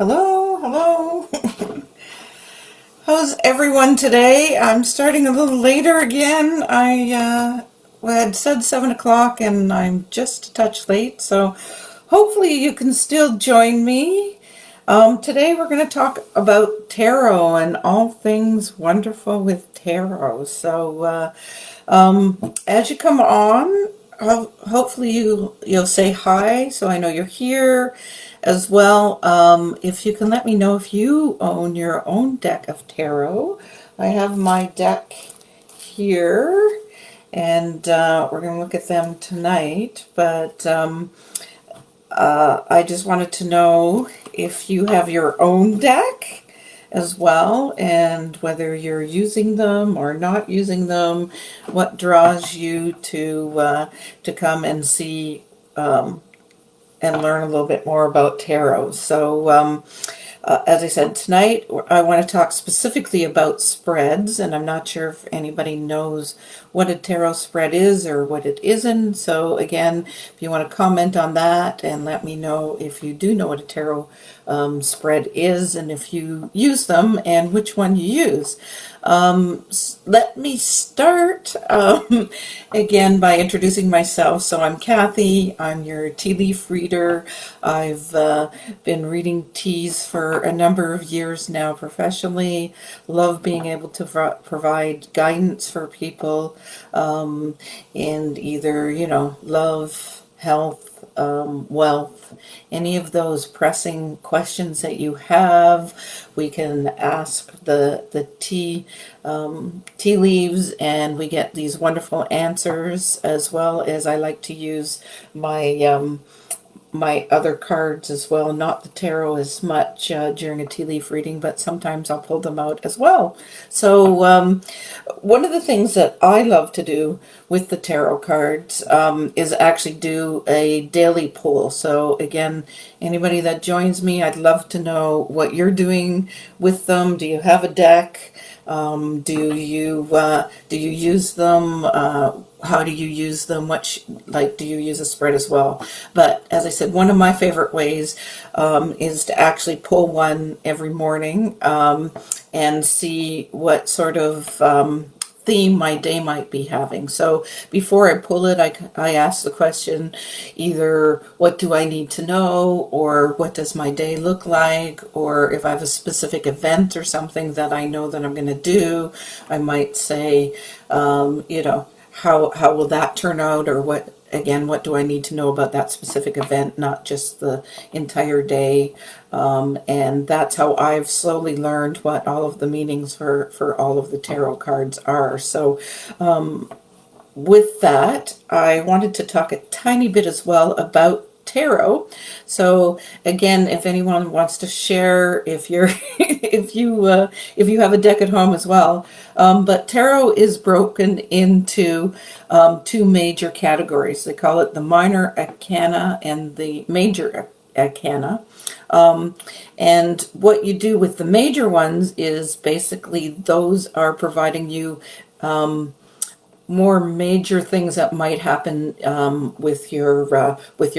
Hello, hello. How's everyone today? I'm starting a little later again. I had said 7 o'clock and I'm just a touch late, so hopefully you can still join me. Today we're going to talk about tarot and all things wonderful with tarot. As you come on, hopefully you'll say hi, so I know you're here as well. If you can let me know if you own your own deck of tarot. I have my deck here, and we're going to look at them tonight. But I just wanted to know if you have your own deck as well, and whether you're using them or not using them, what draws you to come and see and learn a little bit more about tarot. As I said, tonight I want to talk specifically about spreads, and I'm not sure if anybody knows what a tarot spread is or what it isn't. So again, if you want to comment on that and let me know if you do know what a tarot spread is and if you use them and which one you use. Let me start again by introducing myself. So I'm Kathy. I'm your tea leaf reader. I've been reading teas for a number of years now professionally. Love being able to provide guidance for people in either, love, health, wealth, any of those pressing questions that you have. We can ask the tea leaves, and we get these wonderful answers, as well as I like to use my other cards as well, not the tarot as much during a tea leaf reading, but sometimes I'll pull them out as well. One of the things that I love to do with the tarot cards is actually do a daily pull. So again, anybody that joins me, I'd love to know what you're doing with them. Do you have a deck? Do you use them? How do you use them? Do you use a spread as well? But as I said, one of my favorite ways is to actually pull one every morning and see what sort of theme my day might be having. So before I pull it, I ask the question, either what do I need to know, or what does my day look like, or if I have a specific event or something that I know that I'm going to do, I might say, how will that turn out, or what do I need to know about that specific event, not just the entire day. And that's how I've slowly learned what all of the meanings for all of the tarot cards are. So with that, I wanted to talk a tiny bit as well about tarot. So again, if anyone wants to share, if you're if you have a deck at home as well, but tarot is broken into two major categories. They call it the minor arcana and the major arcana. And what you do with the major ones is basically those are providing you more major things that might happen with your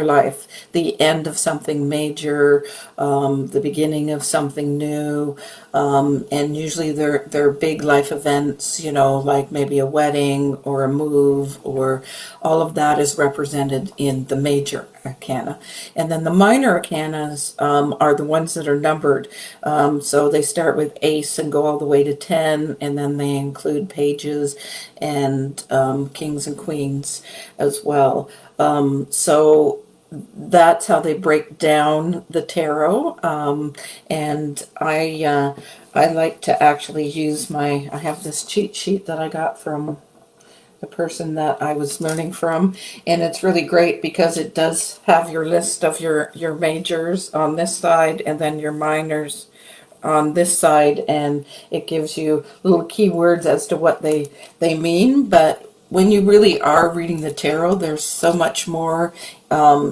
life. The end of something major, the beginning of something new, and usually they're big life events. Like maybe a wedding or a move, or all of that is represented in the major arcana. And then the minor arcanas are the ones that are numbered. So they start with ace and go all the way to 10, and then they include pages and kings and queens as well. So that's how they break down the tarot. And I like to actually use I have this cheat sheet that I got from the person that I was learning from, and it's really great because it does have your list of your majors on this side and then your minors on this side, and it gives you little keywords as to what they mean. But when you really are reading the tarot, there's so much more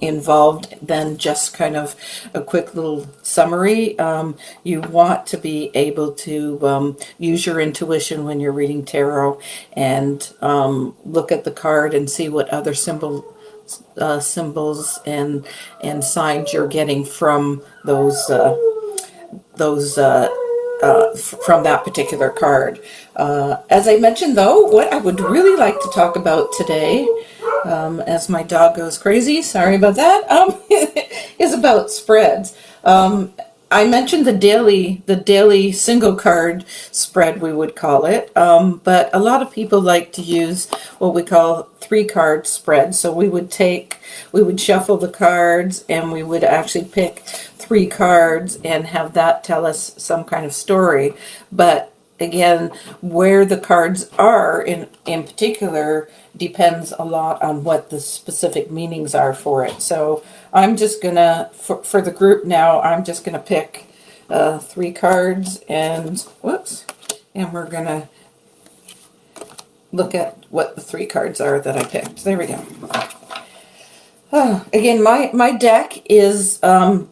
involved than just kind of a quick little summary. You want to be able to use your intuition when you're reading tarot, and look at the card and see what other symbols and signs you're getting from those from that particular card. As I mentioned, though, what I would really like to talk about today, as my dog goes crazy, sorry about that, is about spreads. I mentioned the daily single card spread, we would call it, but a lot of people like to use what we call 3-card spread. So we would shuffle the cards, and we would actually pick 3 cards and have that tell us some kind of story. But again, where the cards are in particular depends a lot on what the specific meanings are for it. So I'm just gonna, for the group now, I'm just gonna pick 3 cards, and and we're gonna look at what the 3 cards are that I picked. There we go. Again, my deck is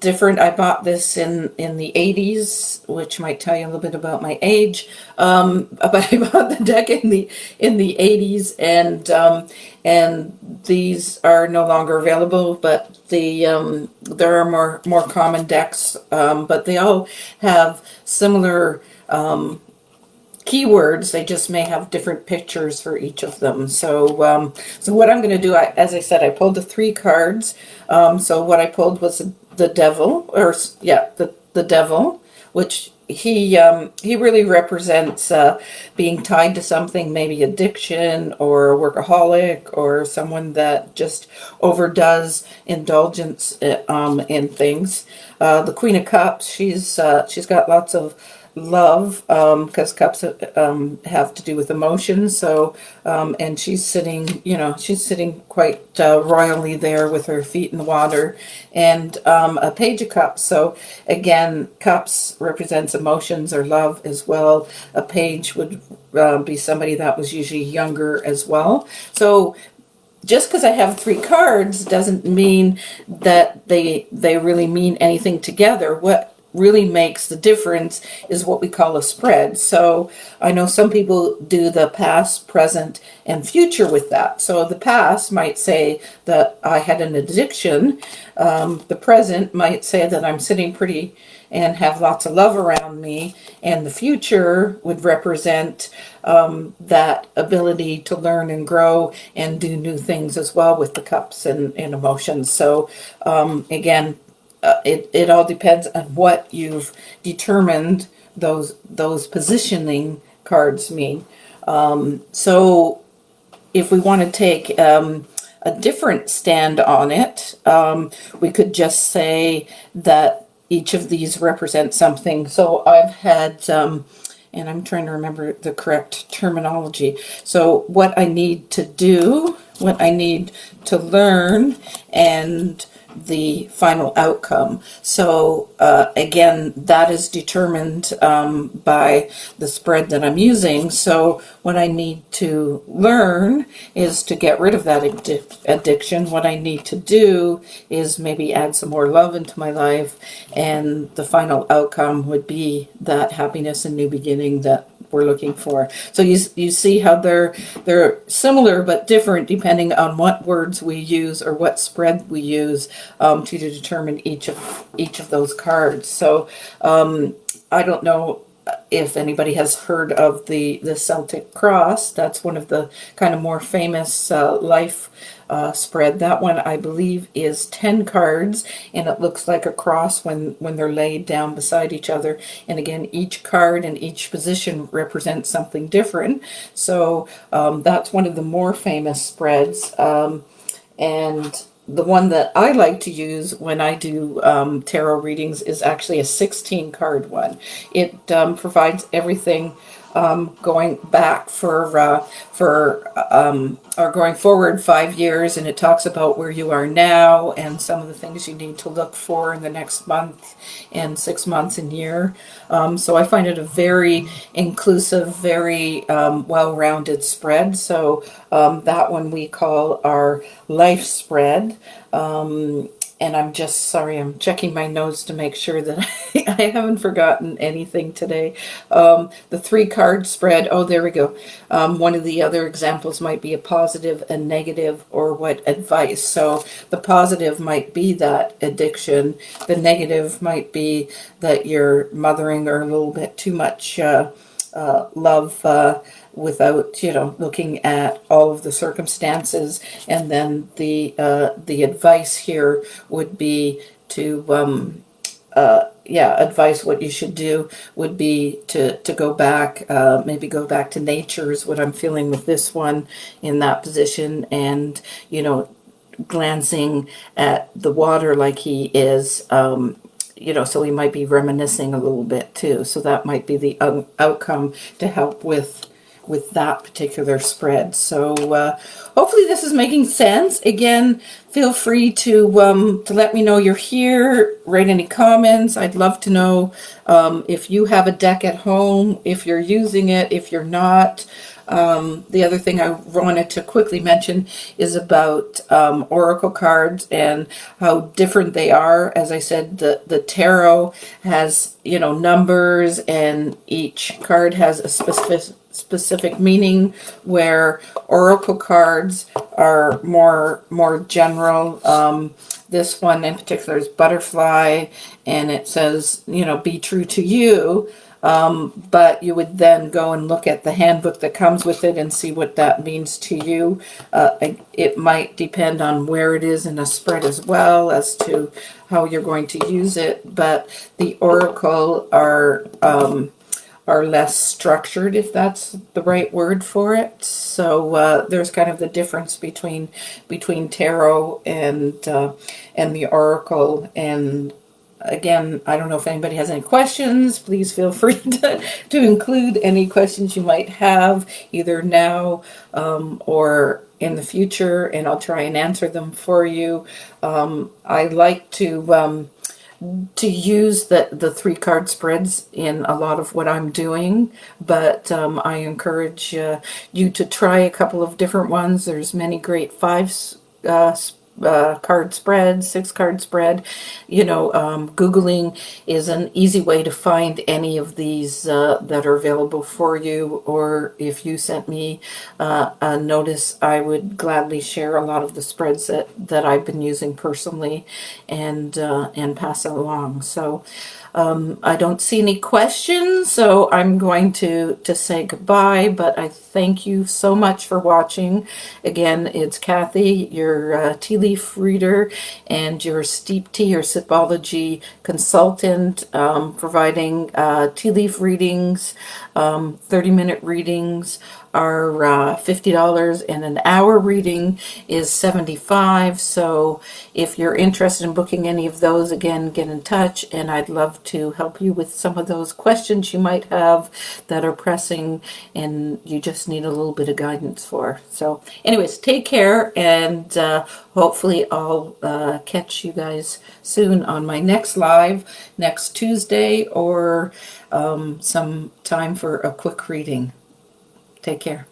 different. I bought this in the 80s, which might tell you a little bit about my age. But I bought the deck in the 80s, and these are no longer available. But there are more common decks, but they all have similar keywords. They just may have different pictures for each of them. So so what I'm going to do, as I said, I pulled the 3 cards. So what I pulled was the devil, the devil, which he really represents being tied to something, maybe addiction or a workaholic or someone that just overdoes indulgence in things. The Queen of Cups, she's got lots of love, because cups have to do with emotions. So and she's sitting quite royally there with her feet in the water, and a Page of Cups. So again, cups represents emotions or love as well. A page would be somebody that was usually younger as well. So just because I have 3 cards doesn't mean that they really mean anything together. What really makes the difference is what we call a spread. So I know some people do the past, present, and future with that. So the past might say that I had an addiction. The present might say that I'm sitting pretty and have lots of love around me. And the future would represent that ability to learn and grow and do new things as well with the cups and emotions. So again, it all depends on what you've determined those positioning cards mean. So if we want to take a different stand on it, we could just say that each of these represent something. So I've had, and I'm trying to remember the correct terminology. So what I need to do, what I need to learn, and the final outcome. So again, that is determined by the spread that I'm using. So what I need to learn is to get rid of that addiction. What I need to do is maybe add some more love into my life, and the final outcome would be that happiness and new beginning that we're looking for. So you see how they're similar but different depending on what words we use or what spread we use to determine each of those cards. So I don't know if anybody has heard of the Celtic Cross. That's one of the kind of more famous life spread. That one, I believe, is 10 cards, and it looks like a cross when they're laid down beside each other. And again, each card and each position represents something different. So that's one of the more famous spreads. And the one that I like to use when I do tarot readings is actually a 16-card one. It provides everything going back or going forward 5 years, and it talks about where you are now and some of the things you need to look for in the next month and 6 months and year. So I find it a very inclusive, very well-rounded spread. So that one we call our life spread. and I'm just sorry, I'm checking my notes to make sure that I haven't forgotten anything today. The 3-card spread, oh, there we go. One of the other examples might be a positive, a negative, or what advice. So the positive might be that addiction. The negative might be that you're mothering her a little bit too much love without, looking at all of the circumstances. And then the advice here would be to advice what you should do would be to go back, maybe go back to nature is what I'm feeling with this one in that position, and glancing at the water like he is. So he might be reminiscing a little bit too. So that might be the outcome to help with that particular spread. So hopefully this is making sense. Again, feel free to let me know you're here. Write any comments. I'd love to know if you have a deck at home, if you're using it, if you're not. The other thing I wanted to quickly mention is about oracle cards and how different they are. As I said, the tarot has numbers, and each card has a specific meaning, where oracle cards are more general. This one in particular is butterfly, and it says, be true to you. But you would then go and look at the handbook that comes with it and see what that means to you. It might depend on where it is in a spread as well as to how you're going to use it. But the oracle are less structured, if that's the right word for it. So there's kind of the difference between tarot and the oracle. And again, I don't know if anybody has any questions. Please feel free to include any questions you might have, either now or in the future, and I'll try and answer them for you. I like to use the 3-card spreads in a lot of what I'm doing, but I encourage you to try a couple of different ones. There's many great 5 card spread, 6-card spread. Googling is an easy way to find any of these that are available for you, or if you sent me a notice, I would gladly share a lot of the spreads that I've been using personally and pass it along. So I don't see any questions, so I'm going to say goodbye, but I thank you so much for watching. Again, it's Kathy, your tea leaf reader and your steep tea or sipology consultant, providing tea leaf readings, 30-minute readings are $50, and an hour reading is $75. So if you're interested in booking any of those, again, get in touch, and I'd love to help you with some of those questions you might have that are pressing and you just need a little bit of guidance for. So anyways, take care, and hopefully I'll catch you guys soon on my next live next Tuesday, or some time for a quick reading. Take care.